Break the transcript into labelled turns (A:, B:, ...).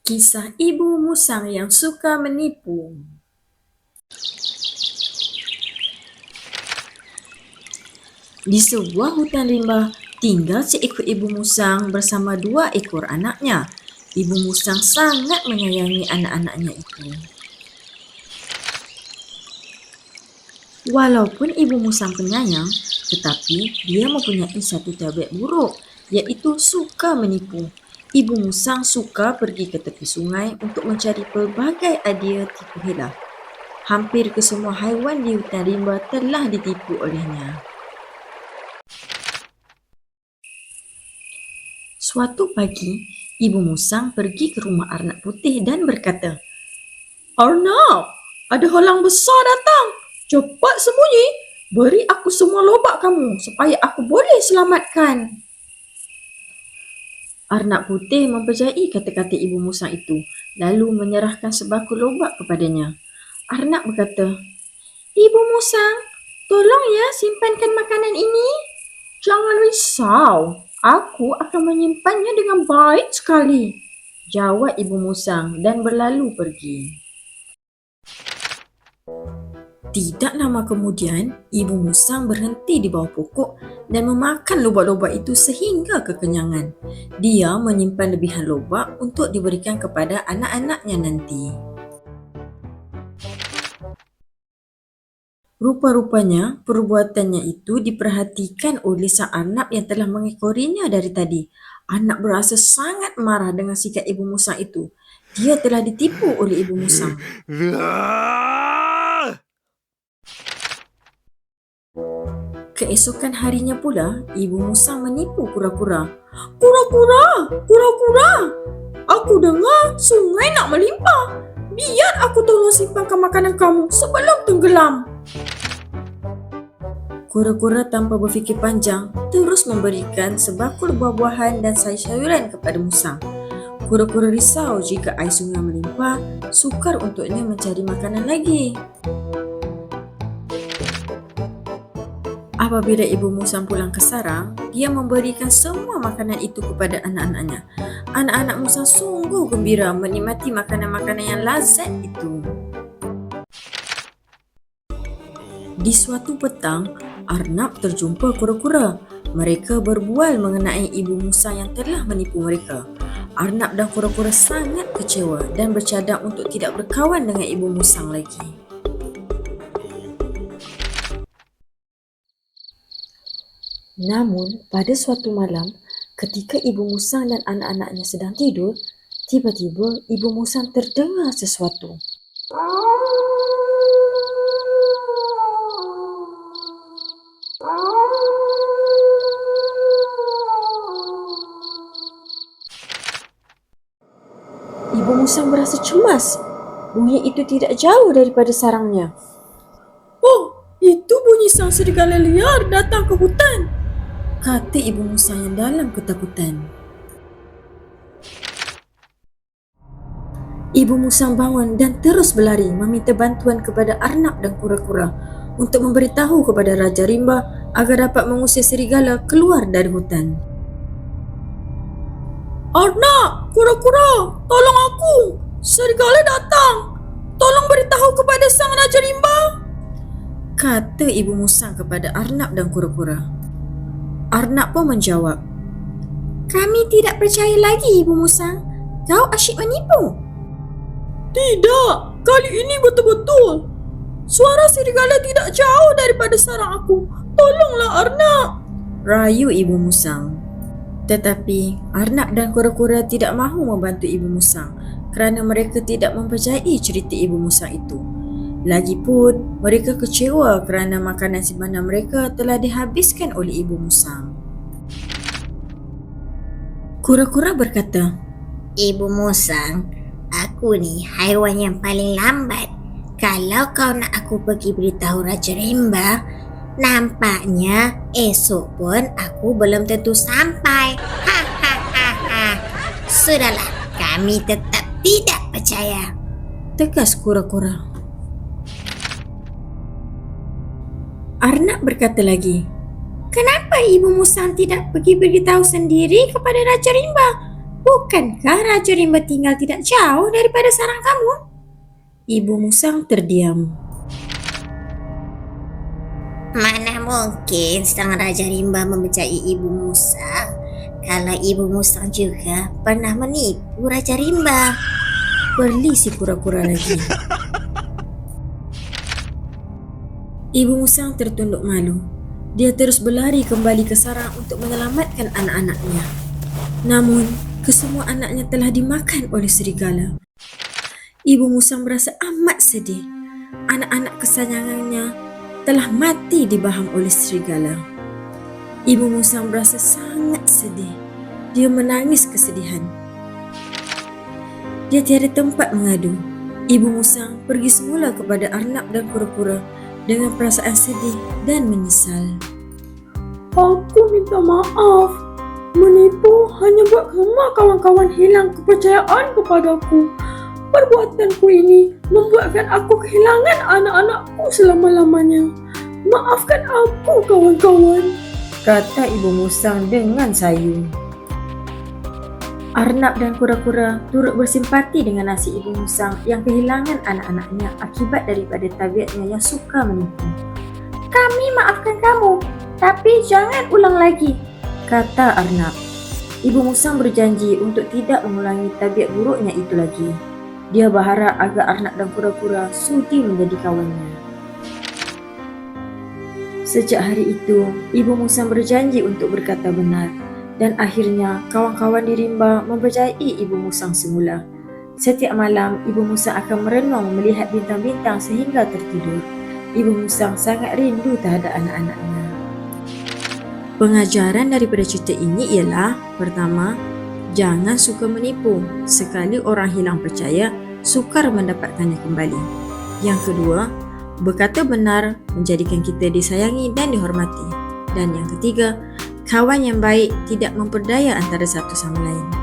A: Kisah Ibu Musang yang suka menipu. Di sebuah hutan rimba, tinggal seekor ibu musang bersama 2 ekor anaknya. Ibu musang sangat menyayangi anak-anaknya itu. Walaupun ibu musang penyayang, tetapi dia mempunyai satu tabiat buruk, iaitu suka menipu. Ibu musang suka pergi ke tepi sungai untuk mencari pelbagai idea tipu hela. Hampir kesemua haiwan di hutan rimba telah ditipu olehnya. Suatu pagi, ibu musang pergi ke rumah Arnab Putih dan berkata, "Arnab, ada halang besar datang. Cepat sembunyi. Beri aku semua lobak kamu supaya aku boleh selamatkan." Arnab Putih mempercayai kata-kata ibu musang itu, lalu menyerahkan sebakul lobak kepadanya. Arnab berkata, "Ibu musang, tolong ya simpankan makanan ini. Jangan risau, aku akan menyimpannya dengan baik sekali," jawab ibu musang dan berlalu pergi. Tidak lama kemudian, ibu musang berhenti di bawah pokok dan memakan lobak-lobak itu sehingga kekenyangan. Dia menyimpan lebihan lobak untuk diberikan kepada anak-anaknya nanti. Rupa-rupanya, perbuatannya itu diperhatikan oleh sang Arnab yang telah mengekorinya dari tadi. Arnab berasa sangat marah dengan sikap ibu musang itu. Dia telah ditipu oleh ibu musang. Keesokan harinya pula, ibu musang menipu kura-kura. "Kura-kura, kura-kura, aku dengar sungai nak melimpah. Biar aku tolong simpankan makanan kamu sebelum tenggelam." Kura-kura tanpa berfikir panjang terus memberikan sebakul buah-buahan dan sayur-sayuran kepada musang. Kura-kura risau jika air sungai melimpah, sukar untuknya mencari makanan lagi. Apabila ibu musang pulang ke sarang, dia memberikan semua makanan itu kepada anak-anaknya. Anak-anak musang sungguh gembira menikmati makanan-makanan yang lazat itu. Di suatu petang, Arnab terjumpa kura-kura. Mereka berbual mengenai ibu musang yang telah menipu mereka. Arnab dan kura-kura sangat kecewa dan bercadang untuk tidak berkawan dengan ibu musang lagi. Namun, pada suatu malam, ketika ibu musang dan anak-anaknya sedang tidur, tiba-tiba ibu musang terdengar sesuatu. Ibu musang berasa cemas. Bunyi itu tidak jauh daripada sarangnya. "Oh, itu bunyi sang serigala liar datang ke hutan," kata ibu musang yang dalam ketakutan. Ibu musang bangun dan terus berlari meminta bantuan kepada Arnab dan kura-kura untuk memberitahu kepada Raja Rimba agar dapat mengusir serigala keluar dari hutan. "Arnab, kura-kura, tolong aku! Serigala datang! Tolong beritahu kepada sang Raja Rimba," kata ibu musang kepada Arnab dan kura-kura. Arnab pun menjawab, "Kami tidak percaya lagi, ibu musang. Kau asyik menipu." "Tidak, kali ini betul-betul. Suara serigala tidak jauh daripada sarang aku. Tolonglah Arnab," rayu ibu musang. Tetapi Arnab dan kura-kura tidak mahu membantu ibu musang kerana mereka tidak mempercayai cerita ibu musang itu. Lagipun, mereka kecewa kerana makanan simpanan mereka telah dihabiskan oleh ibu musang. Kura-kura berkata,
B: "Ibu musang, aku ni haiwan yang paling lambat. Kalau kau nak aku pergi beritahu Raja Rimba, nampaknya esok pun aku belum tentu sampai. Ha ha ha ha. Sudahlah, kami tetap tidak percaya,"
A: tegas kura-kura. Arnab berkata lagi, "Kenapa ibu musang tidak pergi beritahu sendiri kepada Raja Rimba?
B: Bukankah Raja Rimba tinggal tidak jauh daripada sarang kamu?
A: Ibu musang terdiam.
B: Mana mungkin Sang Raja Rimba membenci Ibu Musang kalau Ibu Musang juga pernah menipu Raja Rimba.
A: Perli si kura-kura lagi. Ibu musang tertunduk malu. Dia terus berlari kembali ke sarang untuk menyelamatkan anak-anaknya. Namun, kesemua anaknya telah dimakan oleh serigala. Ibu musang merasa amat sedih. Anak-anak kesayangannya telah mati dibaham oleh serigala. Ibu musang merasa sangat sedih. Dia menangis kesedihan. Dia tiada tempat mengadu. Ibu musang pergi semula kepada Arnab dan kura-kura dengan perasaan sedih dan menyesal.
C: Aku minta maaf. Menipu hanya buat semua kawan-kawan hilang kepercayaan kepadaku. Perbuatanku ini membuatkan aku kehilangan anak-anakku selama-lamanya. Maafkan aku, kawan-kawan,
A: Kata ibu musang dengan sayu. Arnab dan kura-kura turut bersimpati dengan nasib ibu musang yang kehilangan anak-anaknya akibat daripada tabiatnya yang suka menipu.
C: Kami maafkan kamu, tapi jangan ulang lagi,
A: Kata Arnab. Ibu musang berjanji untuk tidak mengulangi tabiat buruknya itu lagi. Dia berharap agar Arnab dan kura-kura sudi menjadi kawannya. Sejak hari itu, ibu musang berjanji untuk berkata benar. Dan akhirnya, kawan-kawan di rimba mempercayai ibu musang semula. Setiap malam, ibu musang akan merenung melihat bintang-bintang sehingga tertidur. Ibu musang sangat rindu terhadap anak-anaknya. Pengajaran daripada cerita ini ialah, pertama, jangan suka menipu. Sekali orang hilang percaya, sukar mendapatkannya kembali. Yang kedua, berkata benar menjadikan kita disayangi dan dihormati. Dan yang ketiga, kawan yang baik tidak memperdaya antara satu sama lain.